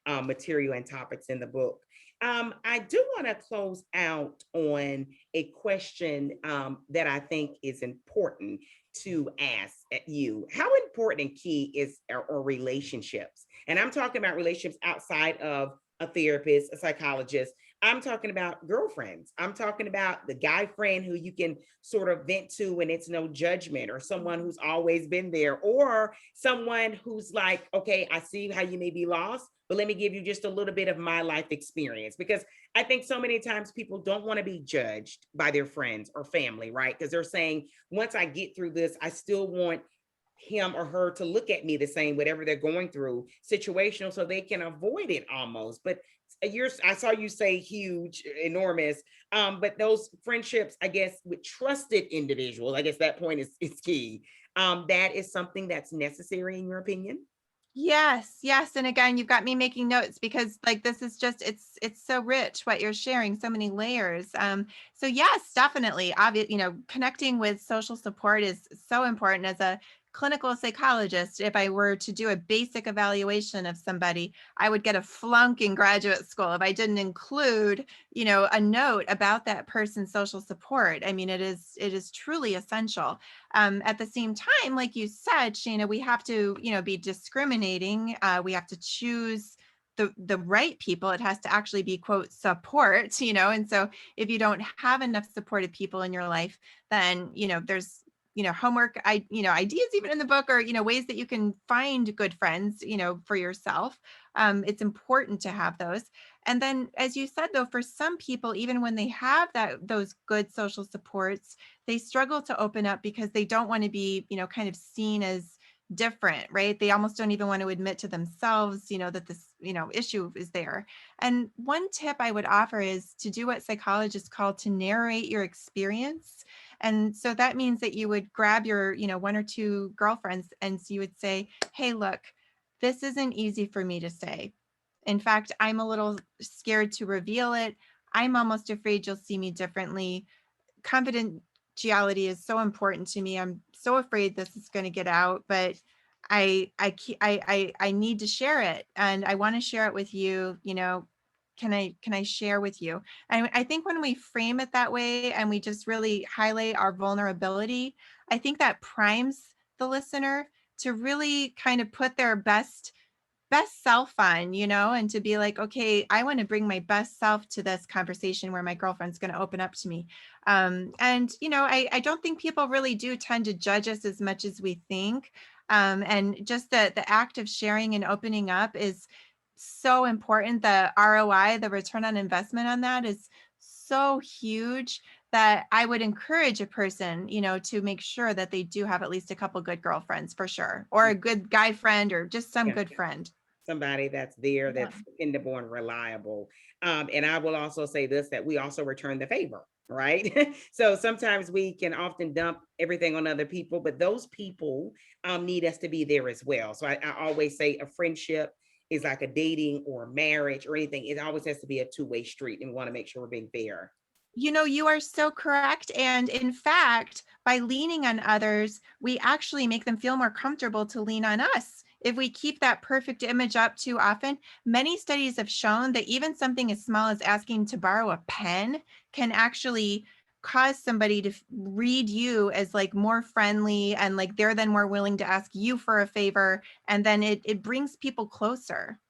Speaker 1: material and topics in the book. I do want to close out on a question that I think is important to ask at you. How important and key is our relationships? And I'm talking about relationships outside of a therapist, a psychologist. I'm talking about girlfriends. I'm talking about the guy friend who you can sort of vent to and it's no judgment, or someone who's always been there, or someone who's like, okay, I see how you may be lost, but let me give you just a little bit of my life experience. Because I think so many times people don't want to be judged by their friends or family, right? Because they're saying, once I get through this, I still want him or her to look at me the same, whatever they're going through, situational, so they can avoid it almost. But I saw you say huge, enormous, but those friendships, I guess, with trusted individuals, I guess that point is key. That is something that's necessary in your opinion.
Speaker 2: Yes, yes. And again, you've got me making notes because like this is just it's so rich what you're sharing, so many layers. So yes, definitely. Obvious, connecting with social support is so important. As a clinical psychologist, if I were to do a basic evaluation of somebody, I would get a flunk in graduate school if I didn't include, a note about that person's social support. I mean, it is truly essential. At the same time, like you said, Shana, we have to, be discriminating. We have to choose the right people. It has to actually be, quote, support, and so if you don't have enough supportive people in your life, then, there's, homework, ideas even in the book, or, ways that you can find good friends, for yourself. It's important to have those. And then, as you said, though, for some people, even when they have those good social supports, they struggle to open up because they don't want to be, kind of seen as different, right? They almost don't even want to admit to themselves, that this, issue is there. And one tip I would offer is to do what psychologists call to narrate your experience. And so that means that you would grab your, one or two girlfriends and so you would say, hey, look, this isn't easy for me to say. In fact, I'm a little scared to reveal it. I'm almost afraid you'll see me differently. Confidentiality is so important to me. I'm so afraid this is going to get out, but I need to share it, and I want to share it with you. Can I share with you? And I think when we frame it that way and we just really highlight our vulnerability, I think that primes the listener to really kind of put their best self on, and to be like, okay, I want to bring my best self to this conversation where my girlfriend's going to open up to me. And, I don't think people really do tend to judge us as much as we think. And just the act of sharing and opening up is so important. The ROI, the return on investment on that is so huge that I would encourage a person, to make sure that they do have at least a couple good girlfriends for sure, or a good guy friend, or just some
Speaker 1: Yeah,
Speaker 2: good friend.
Speaker 1: somebody that's there,
Speaker 2: Yeah.
Speaker 1: that's dependable and reliable. And I will also say this, that we also return the favor, right? So sometimes we can often dump everything on other people, but those people need us to be there as well. So I always say a friendship is like a dating or marriage or anything. It always has to be a two-way street, and we want to make sure we're being fair.
Speaker 2: You are so correct. And in fact, by leaning on others, we actually make them feel more comfortable to lean on us. If we keep that perfect image up too often, many studies have shown that even something as small as asking to borrow a pen can actually cause somebody to read you as like more friendly, and like they're then more willing to ask you for a favor. And then it brings people closer.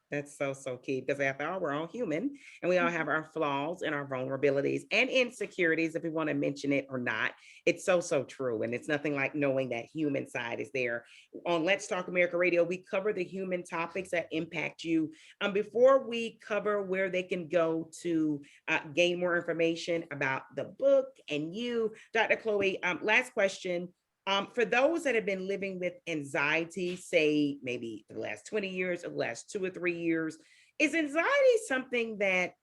Speaker 1: That's so, so key, because after all, we're all human and we all have our flaws and our vulnerabilities and insecurities, if we want to mention it or not. It's so, so true. And it's nothing like knowing that human side is there. On Let's Talk America Radio, we cover the human topics that impact you. Before we cover where they can go to gain more information about the book and you, Dr. Chloe, last question. For those that have been living with anxiety, say maybe the last 20 years or the last 2 or 3 years, is anxiety something that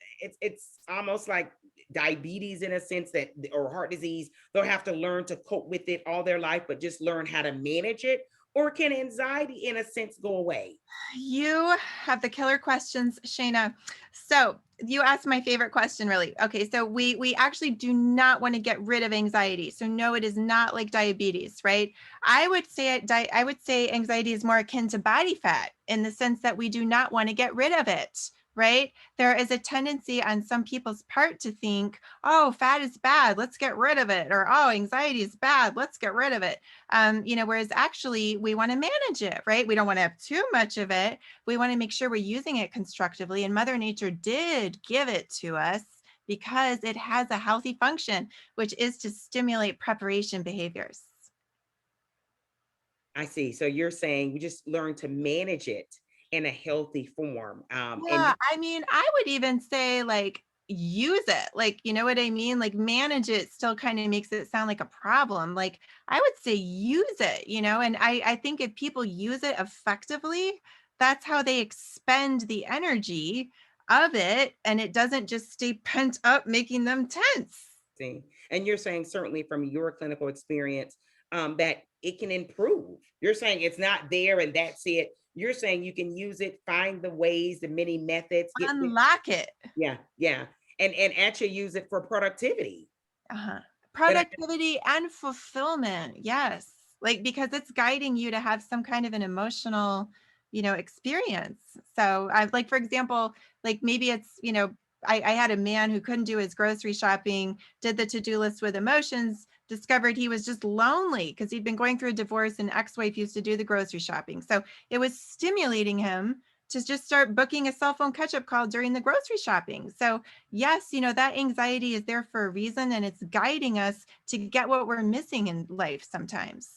Speaker 1: it's almost like diabetes in a sense, that, or heart disease, they'll have to learn to cope with it all their life, but just learn how to manage it? or can anxiety, in a sense, go away?
Speaker 2: You have the killer questions, Shayna. So you asked my favorite question, really. Okay, so we actually do not want to get rid of anxiety. So no, it is not like diabetes, right? I would say anxiety is more akin to body fat in the sense that we do not want to get rid of it, right? There is a tendency on some people's part to think, oh, fat is bad, let's get rid of it, or oh, anxiety is bad, let's get rid of it. Whereas actually we want to manage it, right? We don't want to have too much of it. We want to make sure we're using it constructively. And Mother Nature did give it to us because it has a healthy function, which is to stimulate preparation behaviors.
Speaker 1: I see. So you're saying we just learn to manage it in a healthy form. And
Speaker 2: Yeah, I mean, I would even say like use it. Like, you know what I mean? Like manage it still kind of makes it sound like a problem. Like I would say use it, and I think if people use it effectively, that's how they expend the energy of it and it doesn't just stay pent up, making them tense.
Speaker 1: see, and you're saying certainly from your clinical experience, that it can improve. You're saying it's not there and that's it. You're saying you can use it, find the ways, the many methods,
Speaker 2: Unlock it.
Speaker 1: yeah, yeah, and actually use it for productivity.
Speaker 2: Uh-huh.
Speaker 1: And
Speaker 2: Productivity and fulfillment. Yes. Like because it's guiding you to have some kind of an emotional, experience. So I've like, for example, like maybe it's, I had a man who couldn't do his grocery shopping, did the to-do list with emotions, discovered he was just lonely because he'd been going through a divorce and ex-wife used to do the grocery shopping. So it was stimulating him to just start booking a cell phone catch-up call during the grocery shopping. So yes, that anxiety is there for a reason and it's guiding us to get what we're missing in life sometimes.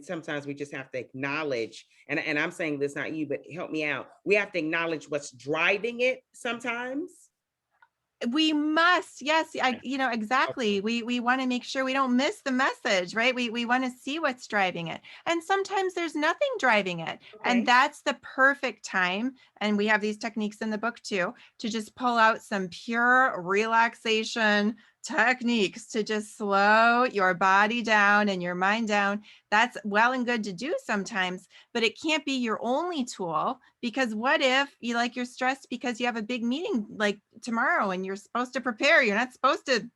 Speaker 1: sometimes we just have to acknowledge, and I'm saying this not you, but help me out. We have to acknowledge what's driving it sometimes.
Speaker 2: We must, yes,
Speaker 1: Okay.
Speaker 2: exactly. We want to make sure we don't miss the message, right? We want to see what's driving it. And sometimes there's nothing driving it. And
Speaker 1: Okay.
Speaker 2: that's the perfect time. And we have these techniques in the book too, to just pull out some pure relaxation techniques to just slow your body down and your mind down. That's well and good to do sometimes, but it can't be your only tool because what if you're stressed because you have a big meeting like tomorrow and you're supposed to prepare. You're not supposed to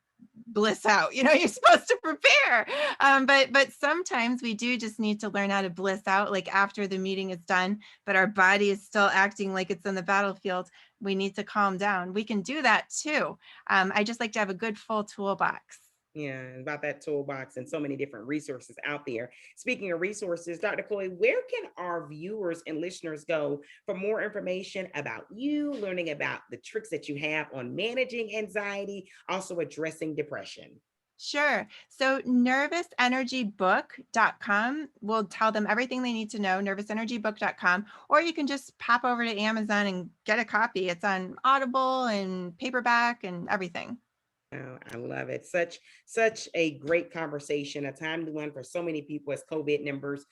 Speaker 2: bliss out, you're supposed to prepare. But sometimes we do just need to learn how to bliss out like after the meeting is done, but our body is still acting like it's in the battlefield. We need to calm down. We can do that too. I just like to have a good full toolbox.
Speaker 1: Yeah, about that toolbox and so many different resources out there. Speaking of resources, Dr. Chloe, where can our viewers and listeners go for more information about you, learning about the tricks that you have on managing anxiety, also addressing depression?
Speaker 2: Sure. So nervousenergybook.com will tell them everything they need to know, nervousenergybook.com, or you can just pop over to Amazon and get a copy. It's on Audible and paperback and everything.
Speaker 1: Oh, I love it. Such a great conversation, a timely one for so many people as COVID numbers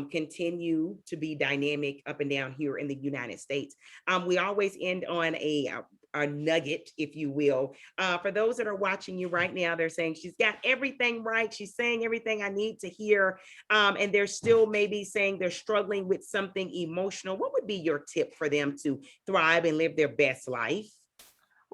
Speaker 1: continue to be dynamic up and down here in the United States. We always end on a nugget, if you will. For those that are watching you right now, they're saying she's got everything right. She's saying everything I need to hear. And they're still maybe saying they're struggling with something emotional. What would be your tip for them to thrive and live their best life?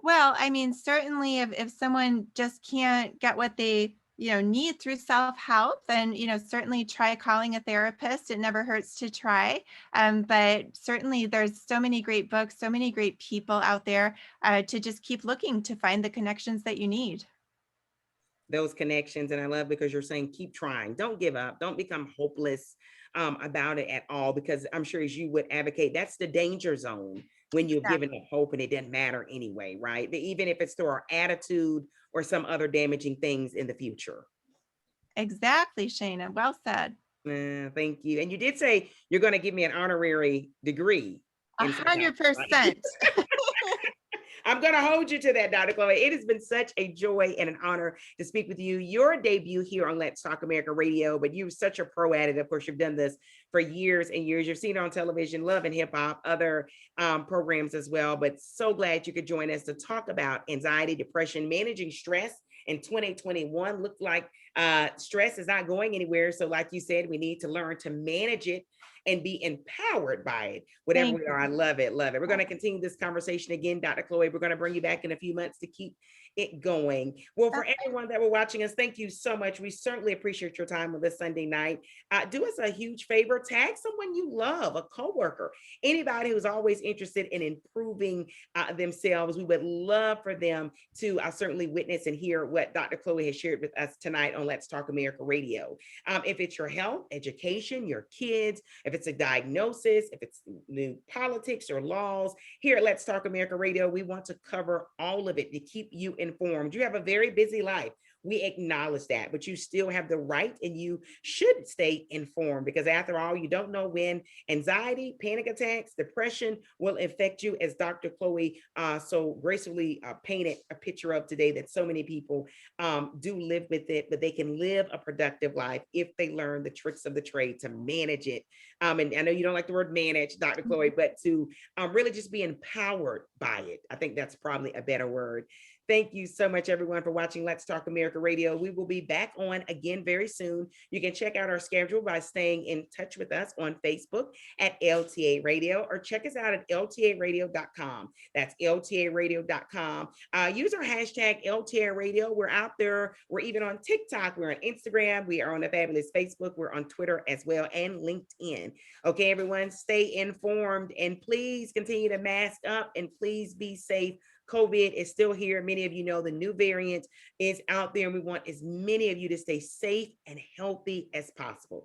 Speaker 2: Well, I mean, certainly if someone just can't get what they, need through self-help, then, certainly try calling a therapist. It never hurts to try. But certainly there's so many great books, so many great people out there to just keep looking to find the connections that you need.
Speaker 1: Those connections. And I love because you're saying keep trying, don't give up, don't become hopeless about it at all, because I'm sure as you would advocate, that's the danger zone when you're giving up hope and it doesn't matter anyway, right? Even if it's through our attitude or some other damaging things in the future.
Speaker 2: Exactly, Shayna. Well said.
Speaker 1: Thank you. And you did say you're going to give me an honorary degree
Speaker 2: A
Speaker 1: in psychology,
Speaker 2: hundred
Speaker 1: right?
Speaker 2: percent.
Speaker 1: I'm going to hold you to that, Dr. Chloe. It has been such a joy and an honor to speak with you. Your debut here on Let's Talk America Radio, but you're such a pro at it. Of course, you've done this for years and years. You've seen it on television, Love and Hip Hop, other programs as well. But so glad you could join us to talk about anxiety, depression, managing stress, in 2021. Looked like stress is not going anywhere. So, like you said, we need to learn to manage it and be empowered by it, whatever
Speaker 2: Thank
Speaker 1: we are.
Speaker 2: you.
Speaker 1: I love it. Love it. We're going to continue this conversation again, Dr. Chloe. We're going to bring you back in a few months to keep it going. Well, for
Speaker 2: Okay.
Speaker 1: everyone that were watching us, thank you so much. We certainly appreciate your time on this Sunday night. Do us a huge favor, tag someone you love, a coworker, anybody who's always interested in improving themselves. We would love for them to certainly witness and hear what Dr. Chloe has shared with us tonight on Let's Talk America Radio. If it's your health, education, your kids, if it's a diagnosis, if it's new politics or laws, here at Let's Talk America Radio, we want to cover all of it to keep you informed. You have a very busy life. We acknowledge that, but you still have the right and you should stay informed because, after all, you don't know when anxiety, panic attacks, depression will affect you, as Dr. Chloe so gracefully painted a picture of today, that so many people do live with it, but they can live a productive life if they learn the tricks of the trade to manage it. And I know you don't like the word manage, Dr. Chloe, but to really just be empowered by it. I think that's probably a better word. Thank you so much, everyone, for watching Let's Talk America Radio. We will be back on again very soon. You can check out our schedule by staying in touch with us on Facebook at LTA Radio, or check us out at ltaradio.com. That's ltaradio.com. Use our hashtag LTA Radio. We're out there. We're even on TikTok. We're on Instagram. We are on the fabulous Facebook. We're on Twitter as well, and LinkedIn. Okay, everyone, stay informed and please continue to mask up and please be safe. COVID is still here. Many of you know the new variant is out there, and we want as many of you to stay safe and healthy as possible.